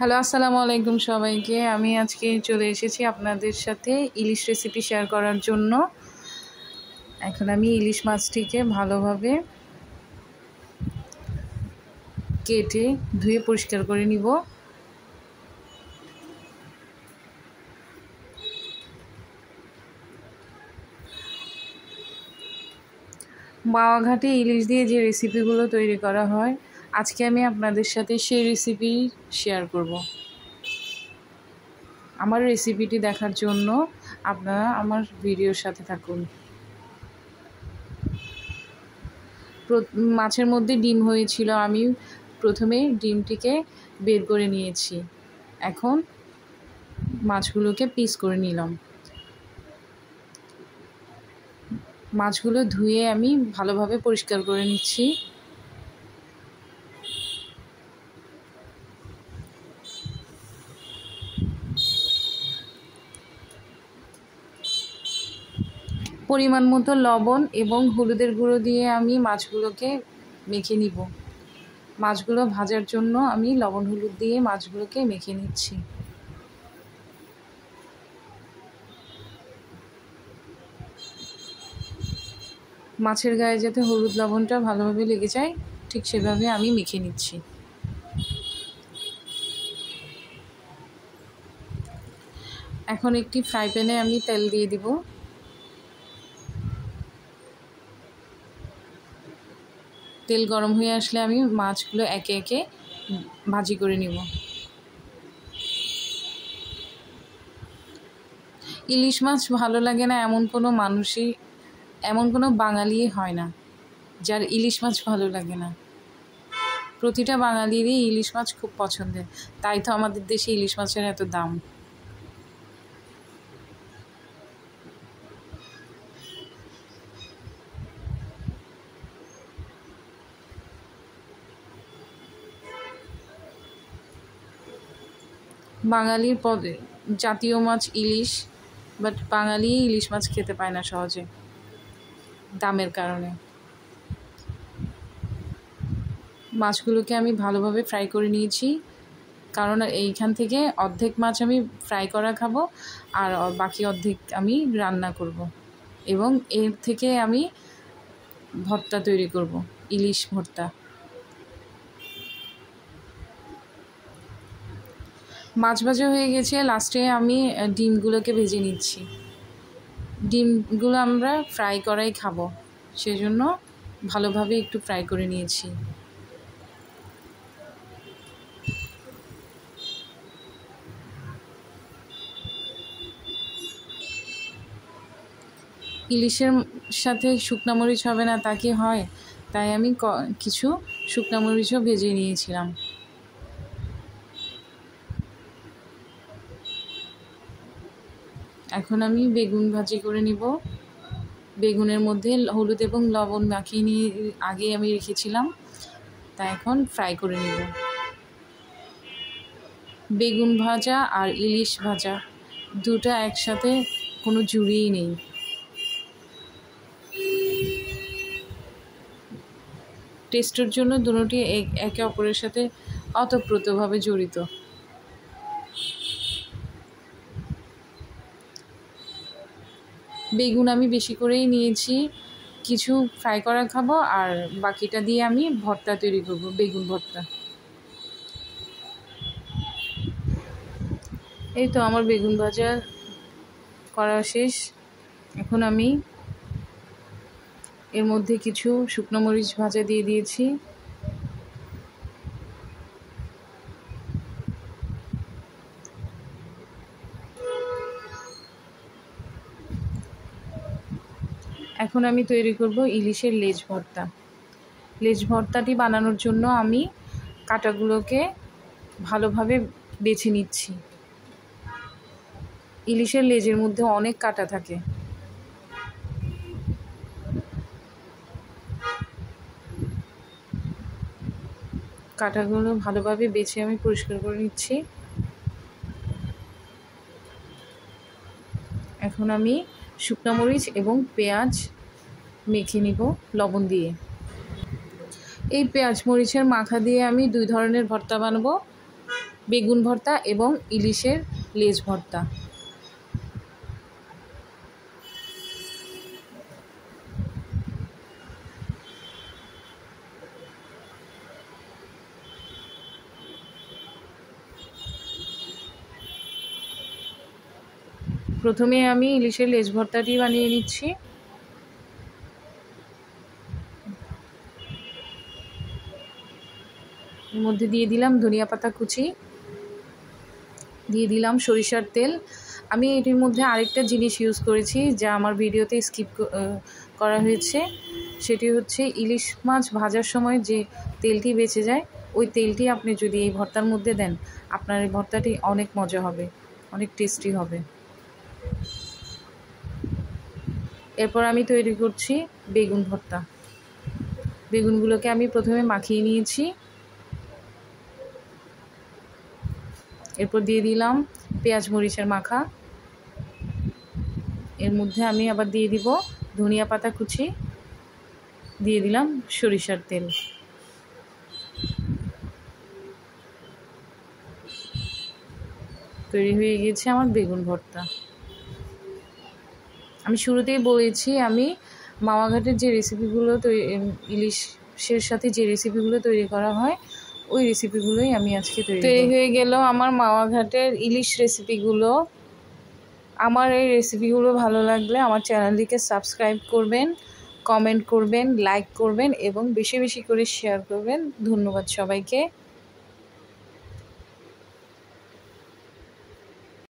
Hello, আসসালামু আলাইকুম সবাইকে। আমি আজকে চলে এসেছি আপনাদের সাথে ইলিশ রেসিপি শেয়ার করার জন্য। এখন আমি ইলিশ মাছটিকে ভালোভাবে কেটে ধুয়ে পরিষ্কার করে নিব। বাওয়াঘাটে ইলিশ দিয়ে যে রেসিপিগুলো তৈরি করা হয়, আজকে আমি আপনাদের সাথে সেই রেসিপি শেয়ার করব। আমার রেসিপিটি দেখার জন্য আপনারা আমার ভিডিওর সাথে থাকুন। মাছের মধ্যে ডিম হয়েছিল, আমি প্রথমে ডিমটিকে বের করে নিয়েছি। এখন মাছগুলোকে পিস করে নিলাম। মাছগুলো ধুয়ে আমি ভালোভাবে পরিষ্কার করে নিচ্ছি। পরিমাণ মতো লবণ এবং হলুদের গুঁড়ো দিয়ে আমি মাছগুলোকে মেখে নিব। মাছগুলো ভাজার জন্য আমি লবণ হলুদ দিয়ে মাছগুলোকে মেখে নিচ্ছি। মাছের গায়ে যাতে হলুদ লবণটা ভালোভাবে লেগে যায়, ঠিক সেভাবে আমি মেখে নিচ্ছি। এখন একটি ফ্রাই প্যানে আমি তেল দিয়ে দিব। তেল গরম হয়ে আসলে আমি মাছগুলো একে একে ভাজি করে নিব। ইলিশ মাছ ভালো লাগে না এমন কোনো বাঙালি হয় না যার ইলিশ মাছ ভালো লাগে না। প্রতিটা বাঙালিরই ইলিশ মাছ খুব পছন্দের, তাই তো আমাদের দেশে ইলিশ মাছের এত দাম। বাঙালির জাতীয় মাছ ইলিশ, বাট বাঙালি ইলিশ মাছ খেতে পায় না সহজে, দামের কারণে। মাছগুলোকে আমি ভালোভাবে ফ্রাই করে নিয়েছি, কারণ এইখান থেকে অর্ধেক মাছ আমি ফ্রাই করা খাবো আর বাকি অর্ধেক আমি রান্না করব, এবং এর থেকে আমি ভর্তা তৈরি করব, ইলিশ ভর্তা। মাছ ভাজা হয়ে গেছে, লাস্টে আমি ডিমগুলোকে ভেজে নিচ্ছি। ডিমগুলো আমরা ফ্রাই করাই খাবো, সেজন্য ভালোভাবে একটু ফ্রাই করে নিয়েছি। ইলিশের সাথে শুকনা মরিচ হবে না তা কি হয়, তাই আমি কিছু শুকনা মরিচও ভেজে নিয়েছিলাম। এখন আমি বেগুন ভাজি করে নিব। বেগুনের মধ্যে হলুদ এবং লবণ মাখিয়ে নিয়ে আগে আমি রেখেছিলাম, তা এখন ফ্রাই করে নিব। বেগুন ভাজা আর ইলিশ ভাজা দুটা একসাথে কোনো জুড়িই নেই। টেস্টের জন্য দুটোটি একে অপরের সাথে ওতপ্রোতভাবে জড়িত। বেগুন আমি বেশি করেই নিয়েছি, কিছু ফ্রাই করা খাবো আর বাকিটা দিয়ে আমি ভর্তা তৈরি করব, বেগুন ভর্তা। এই তো আমার বেগুন ভাজা করা শেষ। এখন আমি এর মধ্যে কিছু শুকনো মরিচ ভাজা দিয়ে দিয়েছি। এখন আমি তৈরি করব ইলিশের লেজ ভর্তা। লেজ ভর্তাটি বানানোর জন্য আমি কাঁটাগুলোকে ভালোভাবে বেছে নিচ্ছি। ইলিশের লেজের মধ্যে অনেক কাঁটা থাকে। কাঁটাগুলো ভালোভাবে বেছে আমি পরিষ্কার করে নিচ্ছি। এখন আমি শুকনো মরিচ এবং পেঁয়াজ মেখে নিব লবণ দিয়ে। এই পেঁয়াজ মরিচের মাখা দিয়ে আমি দুই ধরনের ভর্তা বানাবো। বেগুন ভর্তা এবং ইলিশের লেজ ভর্তা। প্রথমে আমি ইলিশের লেজ ভর্তাটি বানিয়ে নিচ্ছি। এর মধ্যে দিয়ে দিলাম ধনিয়া পাতা কুচি, দিয়ে দিলাম সরিষার তেল। আমি এটির মধ্যে আরেকটা জিনিস ইউজ করেছি যা আমার ভিডিওতে স্কিপ করা হয়েছে, সেটি হচ্ছে ইলিশ মাছ ভাজার সময় যে তেলটি বেঁচে যায়, ওই তেলটি আপনি যদি এই ভর্তার মধ্যে দেন, আপনার এই ভর্তাটি অনেক মজা হবে, অনেক টেস্টি হবে। এরপর আমি তৈরি করছি বেগুন ভর্তা। বেগুনগুলোকে আমি প্রথমে মাখিয়ে নিয়েছি। এরপর দিয়ে দিলাম পেঁয়াজ মরিচের মাখা। এর মধ্যে আমি আবার দিয়ে দিব ধনিয়া পাতা কুচি, দিয়ে দিলাম সরিষার তেল। তৈরি হয়ে গেছে আমার বেগুন ভর্তা। আমি শুরুতেই বলেছি আমি মাওয়াঘাটের যে রেসিপিগুলো ইলিশের সাথে যে রেসিপিগুলো তৈরি করা হয়, ওই রেসিপিগুলোই আমি আজকে তৈরি হয়ে গেল আমার মাওয়াঘাটের ইলিশ রেসিপিগুলো। আমার এই রেসিপিগুলো ভালো লাগলে আমার চ্যানেলটিকে সাবস্ক্রাইব করবেন, কমেন্ট করবেন, লাইক করবেন এবং বেশি বেশি করে শেয়ার করবেন। ধন্যবাদ সবাইকে।